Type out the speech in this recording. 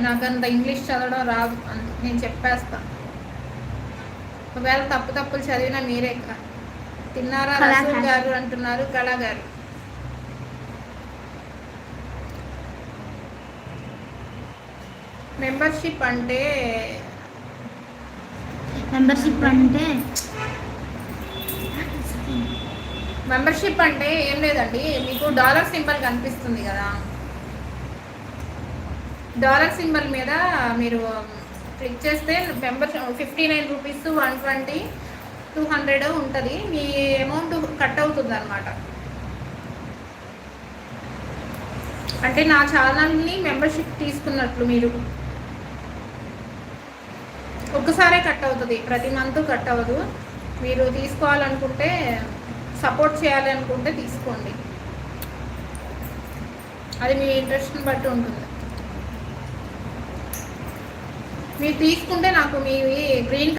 నాకంత ఇంగ్లీష్ చదవడం రాదు, నేను చెప్పేస్తా. ఒకవేళ తప్పులు చదివినా మీరే. తిన్నారా రసూల్ గారు అంటున్నారు కళా గారు. మెంబర్షిప్ అంటే ఏం లేదండి, మీకు డాలర్ సింబల్ కనిపిస్తుంది కదా, డాలర్ సింబల్ మీద మీరు క్లిక్ చేస్తే మెంబర్షిప్ 59 రూపీస్, 120, 200 ఉంటుంది. మీ అమౌంట్ కట్ అవుతుంది అనమాట. అంటే నా ఛానల్ని మెంబర్షిప్ తీసుకున్నట్లు మీరు. ఒక్కసారే కట్ అవుతుంది, ప్రతి మంత్ కట్ అవ్వదు. మీరు తీసుకోవాలనుకుంటే, సపోర్ట్ చేయాలి అనుకుంటే తీసుకోండి, అది మీ ఇంట్రెస్ట్ని బట్టి ఉంటుంది. మీరు తీసుకుంటే నాకు మీ గ్రీన్